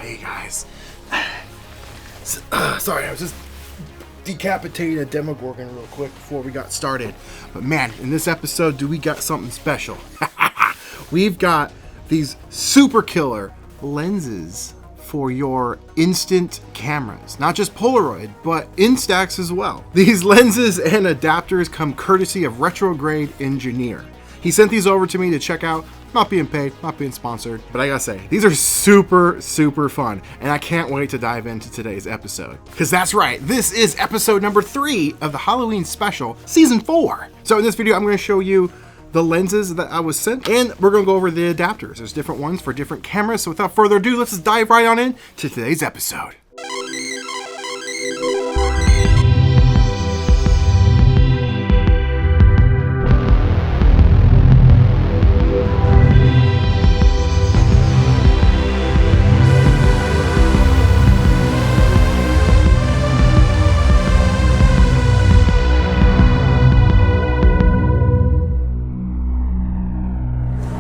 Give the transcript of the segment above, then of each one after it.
Hey guys. Sorry, I was just decapitating a Demogorgon real quick before we got started. But man, in this episode, we got something special. We've got these super killer lenses for your instant cameras. Not just Polaroid, but Instax as well. These lenses and adapters come courtesy of Retrograde Engineer. He sent these over to me to check out. Not being paid, not being sponsored, but I gotta say, these are super, super fun, and I can't wait to dive into today's episode. Because that's right, this is episode number 3 of the Halloween special, season 4. So in this video, I'm gonna show you the lenses that I was sent, and we're gonna go over the adapters. There's different ones for different cameras, so without further ado, let's just dive right on in to today's episode.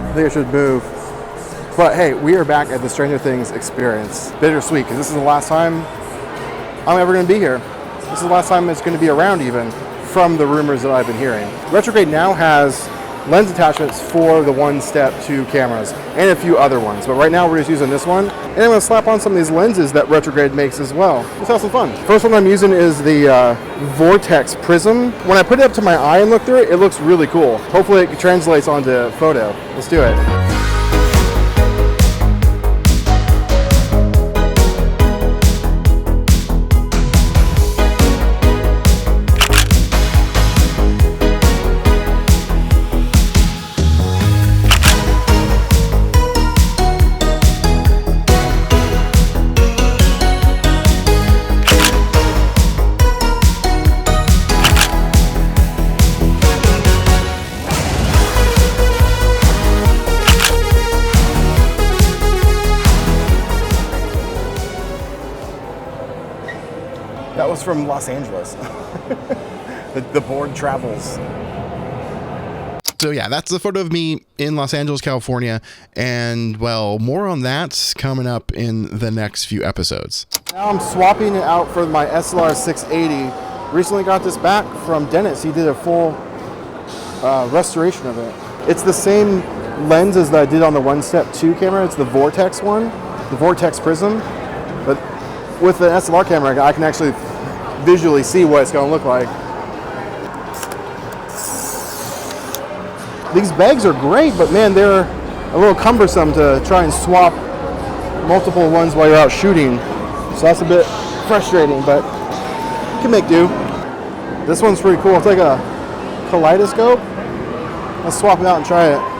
I think I should move. But hey, we are back at the Stranger Things experience. Bittersweet, because this is the last time I'm ever going to be here. This is the last time it's going to be around even, from the rumors that I've been hearing. Retrograde now has lens attachments for the 1-step 2 cameras and a few other ones. But right now we're just using this one. And I'm going to slap on some of these lenses that Retrograde makes as well. Let's have some fun. First one I'm using is the Vortex Prism. When I put it up to my eye and look through it, it looks really cool. Hopefully it translates onto photo. Let's do it. That was from Los Angeles. the board travels. So yeah, that's the photo of me in Los Angeles, California. And well, more on that coming up in the next few episodes. Now I'm swapping it out for my SLR 680. Recently got this back from Dennis. He did a full restoration of it. It's the same lenses that I did on the 1-step 2 camera. It's the Vortex one, the Vortex Prism. But with the SLR camera, I can actually visually see what it's going to look like. These bags are great, but man, they're a little cumbersome to try and swap multiple ones while you're out shooting. So that's a bit frustrating, but you can make do. This one's pretty cool. It's like a kaleidoscope. Let's swap it out and try it.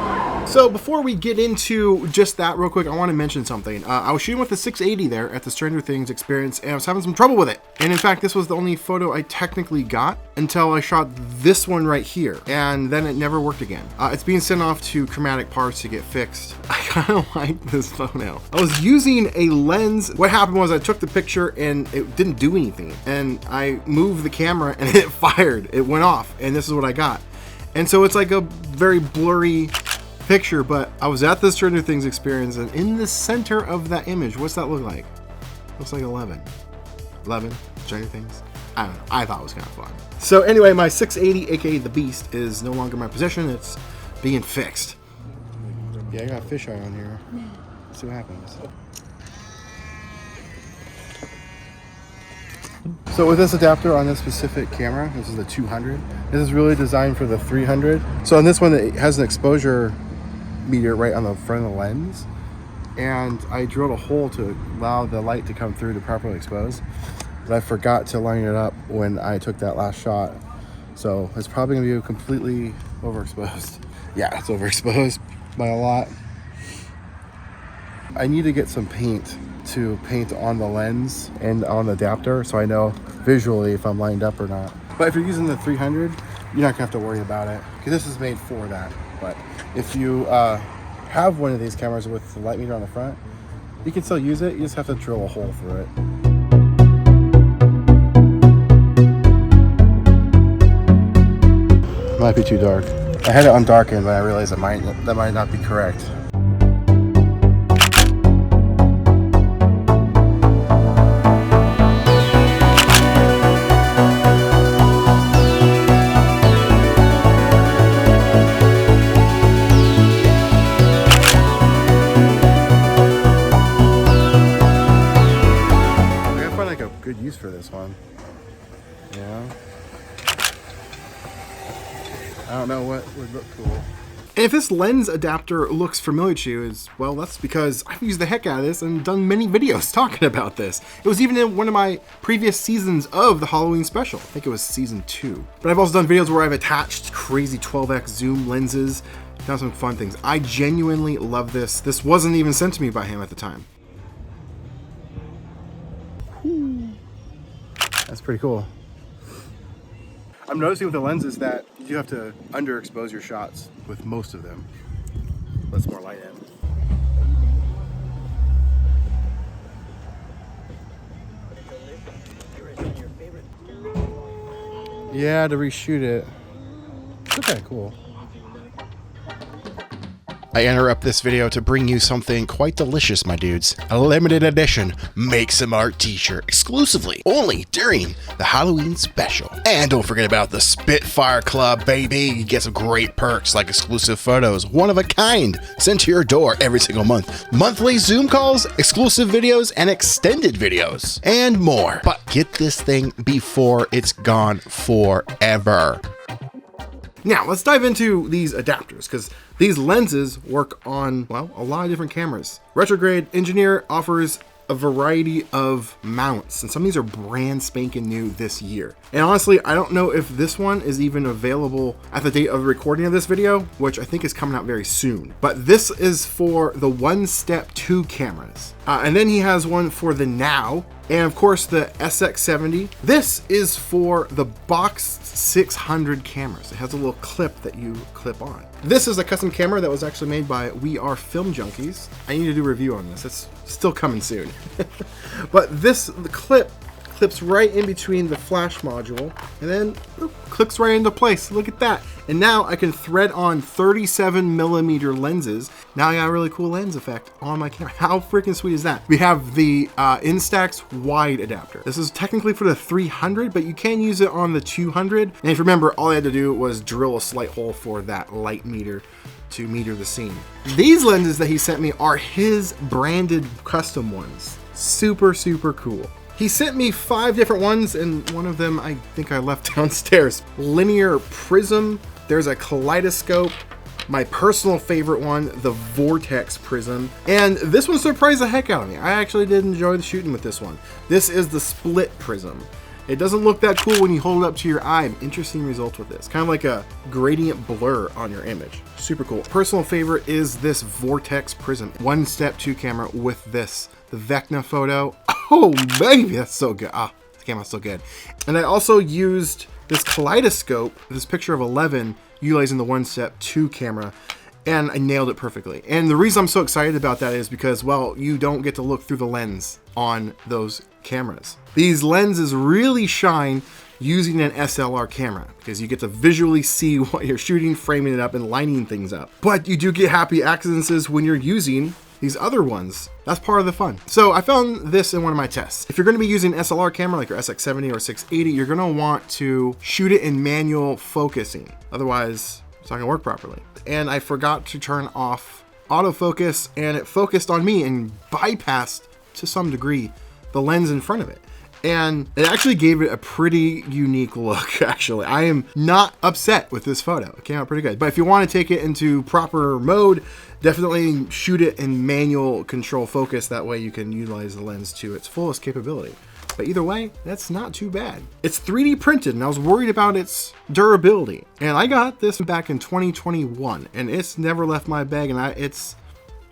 So before we get into just that real quick, I want to mention something. I was shooting with the 680 there at the Stranger Things experience, and I was having some trouble with it. And in fact, this was the only photo I technically got until I shot this one right here. And then it never worked again. It's being sent off to Chromatic Parts to get fixed. I kind of like this photo. I was using a lens. What happened was I took the picture and it didn't do anything. And I moved the camera and it fired. It went off, and this is what I got. And so it's like a very blurry picture, but I was at the Stranger Things experience, and in the center of that image, what's that look like? Looks like 11 Stranger Things. I don't know, I thought it was kind of fun. So anyway, my 680 aka the Beast is no longer in my possession. It's being fixed. Yeah, I got a fisheye on here. Let's see what happens. So with this adapter on this specific camera, this is the 200. This is really designed for the 300. So on this one, it has an exposure meter right on the front of the lens, and I drilled a hole to allow the light to come through to properly expose, but I forgot to line it up when I took that last shot, so it's probably gonna be completely overexposed. Yeah, it's overexposed by a lot. I need to get some paint to paint on the lens and on the adapter so I know visually if I'm lined up or not. But if you're using the 300, you're not gonna have to worry about it, because this is made for that. But if you have one of these cameras with the light meter on the front, you can still use it. You just have to drill a hole through it. Might be too dark. I had it undarkened, but I realized that might not be correct. for this one. Yeah. I don't know what would look cool. And if this lens adapter looks familiar to you, well, that's because I've used the heck out of this and done many videos talking about this. It was even in one of my previous seasons of the Halloween special. I think it was season 2. But I've also done videos where I've attached crazy 12x zoom lenses, done some fun things. I genuinely love this. This wasn't even sent to me by him at the time. That's pretty cool. I'm noticing with the lenses that you have to underexpose your shots with most of them. Let's more light in. Yeah, to reshoot it. Okay, cool. I interrupt this video to bring you something quite delicious, my dudes. A limited edition Make Some Art t-shirt exclusively only during the Halloween special. And don't forget about the Spitfire Club, baby. You get some great perks like exclusive photos, one of a kind, sent to your door every single month. Monthly Zoom calls, exclusive videos, and extended videos, and more. But get this thing before it's gone forever. Now, let's dive into these adapters, because these lenses work on, well, a lot of different cameras. Retrograde Engineer offers a variety of mounts, and some of these are brand spanking new this year. And honestly, I don't know if this one is even available at the date of the recording of this video, which I think is coming out very soon. But this is for the 1-step 2 cameras. And then he has one for the Now, and of course the SX70. This is for the Box 600 cameras. It has a little clip that you clip on. This is a custom camera that was actually made by We Are Film Junkies. I need to do a review on this. It's still coming soon. But the clip clips right in between the flash module and then clicks right into place. Look at that. And now I can thread on 37mm lenses. Now I got a really cool lens effect on my camera. How freaking sweet is that? We have the Instax wide adapter. This is technically for the 300, but you can use it on the 200. And if you remember, all I had to do was drill a slight hole for that light meter to meter the scene. These lenses that he sent me are his branded custom ones. Super, super cool. He sent me 5 different ones, and one of them I think I left downstairs. Linear prism, there's a kaleidoscope, my personal favorite one, the vortex prism, and this one surprised the heck out of me. I actually did enjoy the shooting with this one. This is the split prism. It doesn't look that cool when you hold it up to your eye. Interesting results with this. Kind of like a gradient blur on your image. Super cool. Personal favorite is this vortex prism. 1-step 2 camera with this. The Vecna photo. Oh, baby, that's so good. Ah, this camera's so good. And I also used this kaleidoscope, this picture of 11, utilizing the 1-step 2 camera, and I nailed it perfectly. And the reason I'm so excited about that is because, well, you don't get to look through the lens on those cameras. These lenses really shine using an SLR camera because you get to visually see what you're shooting, framing it up, and lining things up. But you do get happy accidents when you're using these other ones. That's part of the fun. So I found this in one of my tests. If you're going to be using SLR camera like your SX70 or 680, you're going to want to shoot it in manual focusing. Otherwise, it's not going to work properly. And I forgot to turn off autofocus, and it focused on me and bypassed to some degree the lens in front of it. And it actually gave it a pretty unique look, actually. I am not upset with this photo. It came out pretty good. But if you want to take it into proper mode, definitely shoot it in manual control focus. That way you can utilize the lens to its fullest capability. But either way, that's not too bad. It's 3D printed, and I was worried about its durability. And I got this back in 2021, and it's never left my bag, and it's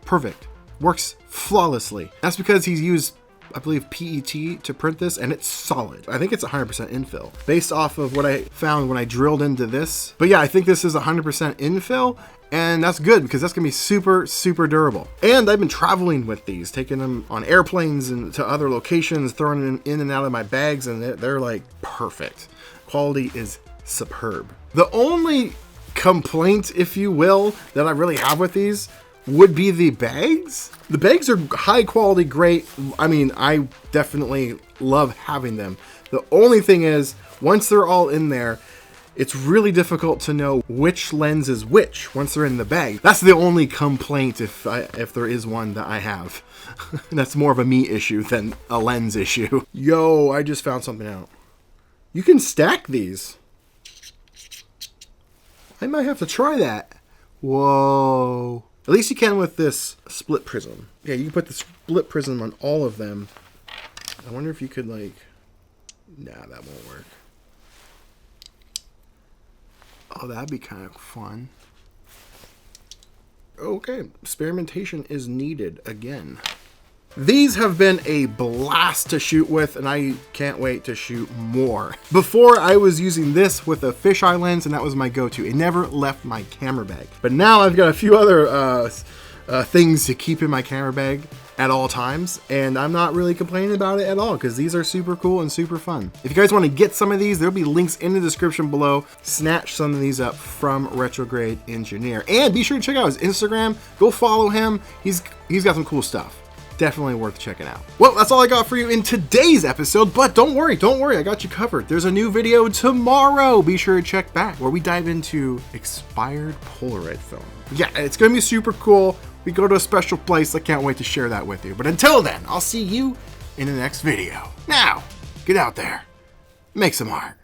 perfect. Works flawlessly. That's because he's used, I believe, PET to print this, and it's solid. I think it's 100% infill based off of what I found when I drilled into this. But yeah, I think this is 100% infill, and that's good because that's gonna be super, super durable. And I've been traveling with these, taking them on airplanes and to other locations, throwing them in and out of my bags, and they're like perfect. Quality is superb. The only complaint, if you will, that I really have with these would be the bags. The bags are high quality, great. I mean, I definitely love having them. The only thing is, once they're all in there, it's really difficult to know which lens is which once they're in the bag. That's the only complaint, if there is one, that I have. That's more of a me issue than a lens issue. Yo, I just found something out. You can stack these. I might have to try that. Whoa. At least you can with this split prism. Yeah, you can put the split prism on all of them. I wonder if you could, like... Nah, that won't work. Oh, that'd be kind of fun. Okay, experimentation is needed again. These have been a blast to shoot with, and I can't wait to shoot more. Before, I was using this with a fisheye lens, and that was my go-to. It never left my camera bag. But now I've got a few other things to keep in my camera bag at all times, and I'm not really complaining about it at all, because these are super cool and super fun. If you guys want to get some of these, there'll be links in the description below. Snatch some of these up from Retrograde Engineer. And be sure to check out his Instagram. Go follow him. He's got some cool stuff. Definitely worth checking out. Well, that's all I got for you in today's episode, but don't worry, I got you covered. There's a new video tomorrow. Be sure to check back where we dive into expired Polaroid film. Yeah, it's gonna be super cool. We go to a special place. I can't wait to share that with you. But until then, I'll see you in the next video. Now, get out there, make some art.